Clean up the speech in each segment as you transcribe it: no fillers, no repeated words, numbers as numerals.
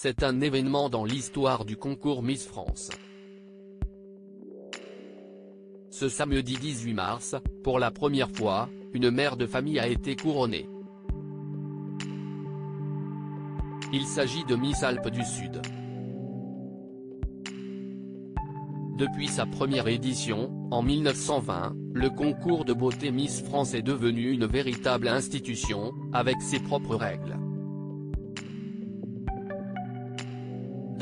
c'est un événement dans l'histoire du concours Miss France. Ce samedi 18 mars, pour la première fois, une mère de famille a été couronnée. Il s'agit de Miss Alpes du Sud. Depuis sa première édition, en 1920, le concours de beauté Miss France est devenu une véritable institution, avec ses propres règles.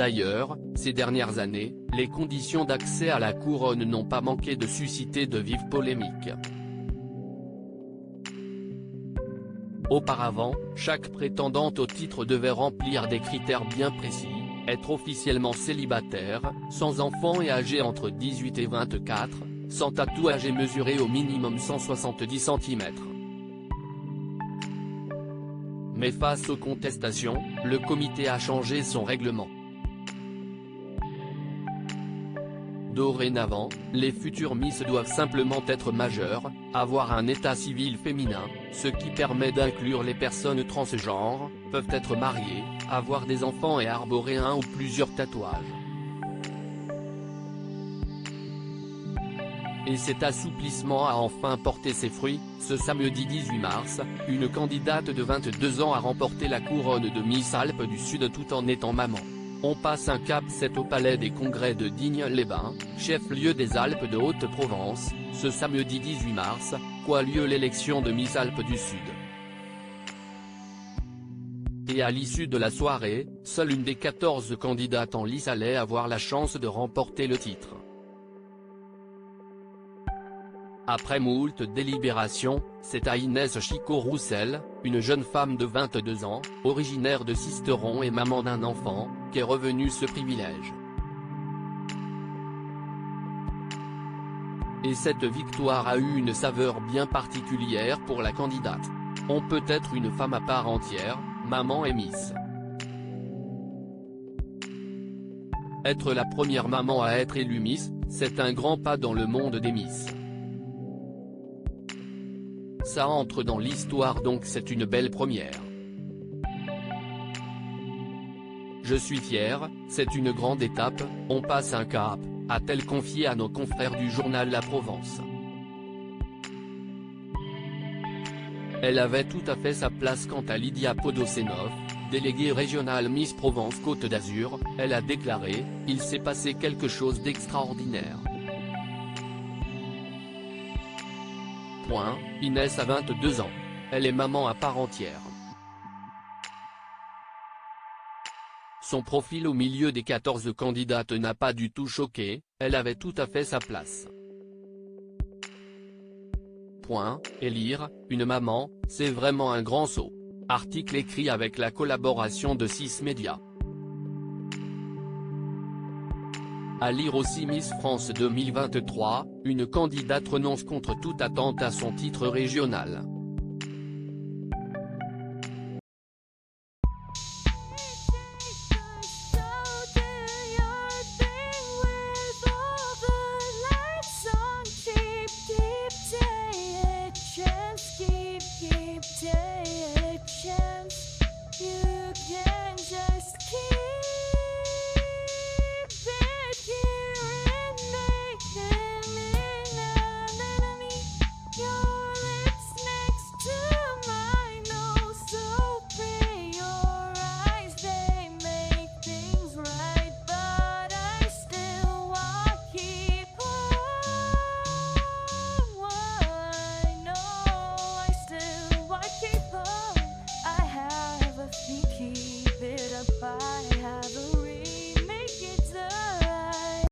D'ailleurs, ces dernières années, les conditions d'accès à la couronne n'ont pas manqué de susciter de vives polémiques. Auparavant, chaque prétendante au titre devait remplir des critères bien précis, être officiellement célibataire, sans enfant et âgée entre 18 et 24, sans tatouage et mesurer au minimum 170 cm. Mais face aux contestations, le comité a changé son règlement. Dorénavant, les futures Miss doivent simplement être majeures, avoir un état civil féminin, ce qui permet d'inclure les personnes transgenres, peuvent être mariées, avoir des enfants et arborer un ou plusieurs tatouages. Et cet assouplissement a enfin porté ses fruits. Ce samedi 18 mars, une candidate de 22 ans a remporté la couronne de Miss Alpes du Sud tout en étant maman. On passe un cap, c'est au Palais des Congrès de Digne-les-Bains, chef-lieu des Alpes de Haute-Provence, ce samedi 18 mars, qu'a lieu l'élection de Miss Alpes du Sud. Et à l'issue de la soirée, seule une des 14 candidates en lice allait avoir la chance de remporter le titre. Après moult délibérations, c'est à Inès Chicot-Roussel, une jeune femme de 22 ans, originaire de Sisteron et maman d'un enfant, qu'est revenu ce privilège. Et cette victoire a eu une saveur bien particulière pour la candidate. On peut être une femme à part entière, maman et Miss. Être la première maman à être élue Miss, c'est un grand pas dans le monde des Miss. Ça entre dans l'histoire, donc c'est une belle première. Je suis fier, c'est une grande étape, on passe un cap, a-t-elle confié à nos confrères du journal La Provence. Elle avait tout à fait sa place. Quant à Lydia Podosenoff, déléguée régionale Miss Provence Côte d'Azur, elle a déclaré « Il s'est passé quelque chose d'extraordinaire. Inès a 22 ans. Elle est maman à part entière. Son profil au milieu des 14 candidates n'a pas du tout choqué, elle avait tout à fait sa place. Élire une maman, c'est vraiment un grand saut. Article écrit avec la collaboration de 6 médias. À lire aussi Miss France 2023, une candidate renonce contre toute attente à son titre régional.